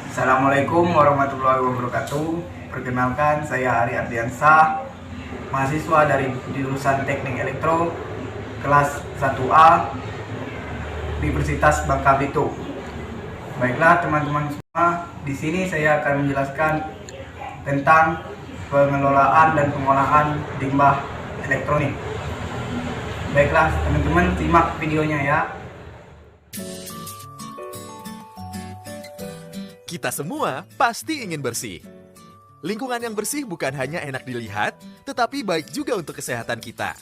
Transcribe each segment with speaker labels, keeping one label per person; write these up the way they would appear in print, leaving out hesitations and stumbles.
Speaker 1: Assalamualaikum warahmatullahi wabarakatuh. Perkenalkan, saya Ari Ardiansah, mahasiswa dari jurusan Teknik Elektro kelas 1A Universitas Bangka Belitung. Baiklah teman-teman semua, di sini saya akan menjelaskan tentang pengelolaan dan pengolahan limbah elektronik. Baiklah teman-teman, simak videonya ya.
Speaker 2: Kita semua pasti ingin bersih. Lingkungan yang bersih bukan hanya enak dilihat, tetapi baik juga untuk kesehatan kita.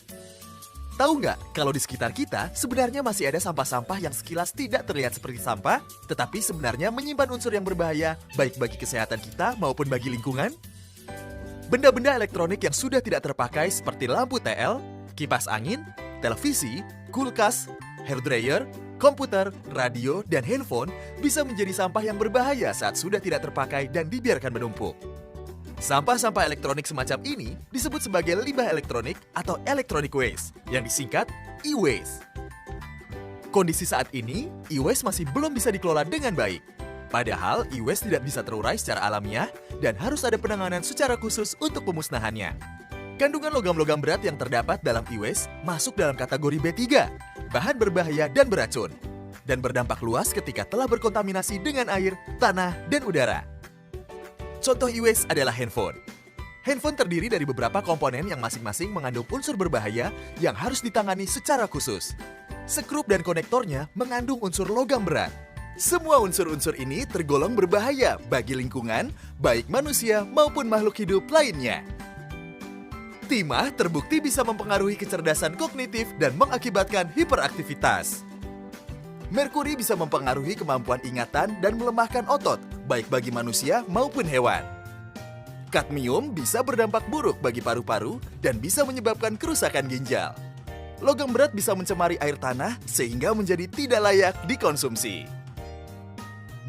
Speaker 2: Tahu nggak kalau di sekitar kita sebenarnya masih ada sampah-sampah yang sekilas tidak terlihat seperti sampah, tetapi sebenarnya menyimpan unsur yang berbahaya baik bagi kesehatan kita maupun bagi lingkungan? Benda-benda elektronik yang sudah tidak terpakai seperti lampu TL, kipas angin, televisi, kulkas, hair dryer, komputer, radio, dan handphone bisa menjadi sampah yang berbahaya saat sudah tidak terpakai dan dibiarkan menumpuk. Sampah-sampah elektronik semacam ini disebut sebagai limbah elektronik atau electronic waste, yang disingkat e-waste. Kondisi saat ini, e-waste masih belum bisa dikelola dengan baik. Padahal, e-waste tidak bisa terurai secara alamiah dan harus ada penanganan secara khusus untuk pemusnahannya. Kandungan logam-logam berat yang terdapat dalam e-waste masuk dalam kategori B3, bahan berbahaya dan beracun, dan berdampak luas ketika telah berkontaminasi dengan air, tanah, dan udara. Contoh e-waste adalah handphone. Handphone terdiri dari beberapa komponen yang masing-masing mengandung unsur berbahaya yang harus ditangani secara khusus. Skrup dan konektornya mengandung unsur logam berat. Semua unsur-unsur ini tergolong berbahaya bagi lingkungan, baik manusia maupun makhluk hidup lainnya. Timah terbukti bisa mempengaruhi kecerdasan kognitif dan mengakibatkan hiperaktivitas. Merkuri bisa mempengaruhi kemampuan ingatan dan melemahkan otot, baik bagi manusia maupun hewan. Kadmium bisa berdampak buruk bagi paru-paru dan bisa menyebabkan kerusakan ginjal. Logam berat bisa mencemari air tanah sehingga menjadi tidak layak dikonsumsi.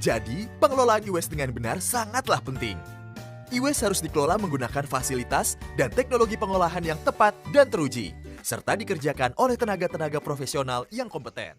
Speaker 2: Jadi, pengelolaan e-waste dengan benar sangatlah penting. E-waste harus dikelola menggunakan fasilitas dan teknologi pengolahan yang tepat dan teruji, serta dikerjakan oleh tenaga-tenaga profesional yang kompeten.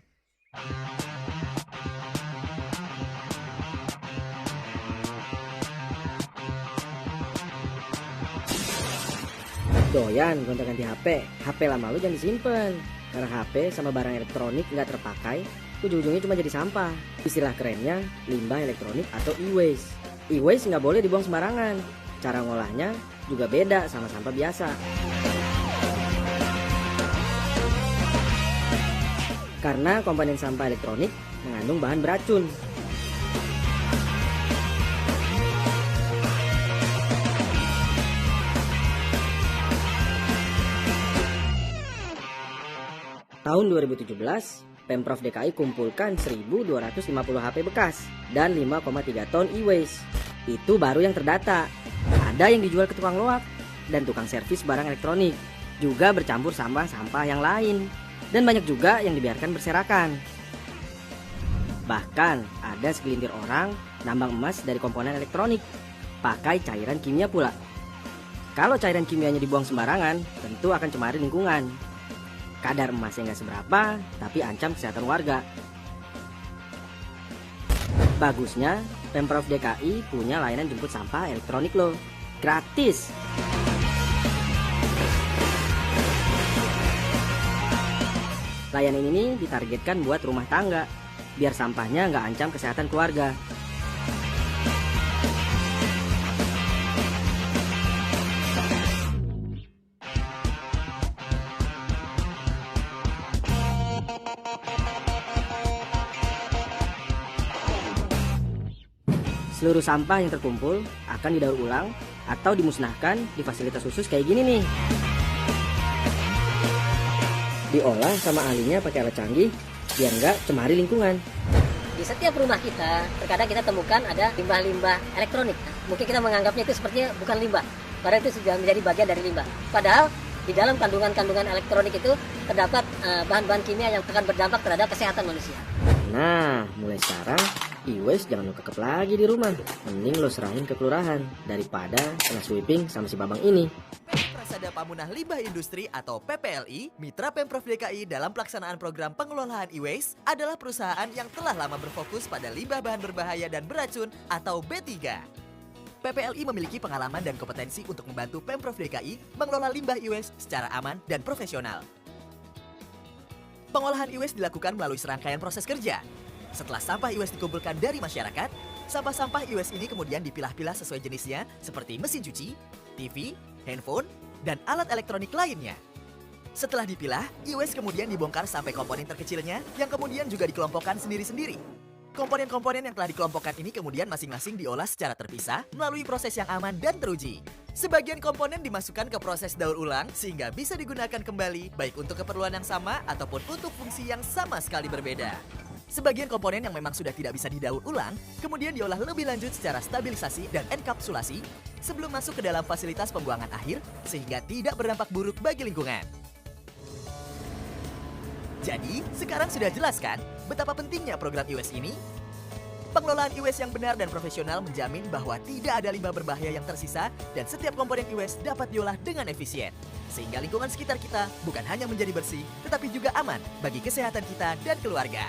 Speaker 3: Doyan gonta-ganti HP lama lu jangan disimpan. Karena HP sama barang elektronik nggak terpakai, ujung-ujungnya cuma jadi sampah. Istilah kerennya limbah elektronik atau e-waste. E-waste nggak boleh dibuang sembarangan. Cara ngolahnya juga beda sama sampah biasa. Karena komponen sampah elektronik mengandung bahan beracun. Tahun 2017, Pemprov DKI kumpulkan 1.250 HP bekas dan 5,3 ton e-waste. Itu baru yang terdata. Ada yang dijual ke tukang loak dan tukang servis barang elektronik. Juga bercampur sampah-sampah yang lain. Dan banyak juga yang dibiarkan berserakan. Bahkan ada segelintir orang nambang emas dari komponen elektronik. Pakai cairan kimia pula. Kalau cairan kimianya dibuang sembarangan, tentu akan cemari lingkungan. Kadar emasnya nggak seberapa, tapi ancam kesehatan warga. Bagusnya, Pemprov DKI punya layanan jemput sampah elektronik loh. Gratis! Layanan ini ditargetkan buat rumah tangga, biar sampahnya nggak ancam kesehatan keluarga. Seluruh sampah yang terkumpul akan didaur ulang atau dimusnahkan di fasilitas khusus kayak gini nih. Diolah sama ahlinya pakai alat canggih biar nggak cemari lingkungan.
Speaker 4: Di setiap rumah kita, terkadang kita temukan ada limbah-limbah elektronik. Mungkin kita menganggapnya itu sepertinya bukan limbah, padahal itu sudah menjadi bagian dari limbah. Padahal di dalam kandungan-kandungan elektronik itu terdapat bahan-bahan kimia yang akan berdampak terhadap kesehatan manusia.
Speaker 3: Nah, mulai sekarang e-waste jangan lo kekep lagi di rumah. Mending lo serahin ke kelurahan daripada kena sweeping sama si babang ini.
Speaker 2: Prasada Pamunah Limbah Industri atau PPLI, mitra Pemprov DKI dalam pelaksanaan program pengelolaan e-waste adalah perusahaan yang telah lama berfokus pada limbah bahan berbahaya dan beracun atau B3. PPLI memiliki pengalaman dan kompetensi untuk membantu Pemprov DKI mengelola limbah e-waste secara aman dan profesional. Pengolahan e-waste dilakukan melalui serangkaian proses kerja. Setelah sampah e-waste dikumpulkan dari masyarakat, sampah-sampah e-waste ini kemudian dipilah-pilah sesuai jenisnya seperti mesin cuci, TV, handphone, dan alat elektronik lainnya. Setelah dipilah, e-waste kemudian dibongkar sampai komponen terkecilnya yang kemudian juga dikelompokkan sendiri-sendiri. Komponen-komponen yang telah dikelompokkan ini kemudian masing-masing diolah secara terpisah melalui proses yang aman dan teruji. Sebagian komponen dimasukkan ke proses daur ulang sehingga bisa digunakan kembali baik untuk keperluan yang sama ataupun untuk fungsi yang sama sekali berbeda. Sebagian komponen yang memang sudah tidak bisa didaur ulang, kemudian diolah lebih lanjut secara stabilisasi dan enkapsulasi sebelum masuk ke dalam fasilitas pembuangan akhir sehingga tidak berdampak buruk bagi lingkungan. Jadi, sekarang sudah jelas kan betapa pentingnya program e-waste ini? Pengelolaan e-waste yang benar dan profesional menjamin bahwa tidak ada limbah berbahaya yang tersisa dan setiap komponen e-waste dapat diolah dengan efisien. Sehingga lingkungan sekitar kita bukan hanya menjadi bersih, tetapi juga aman bagi kesehatan kita dan keluarga.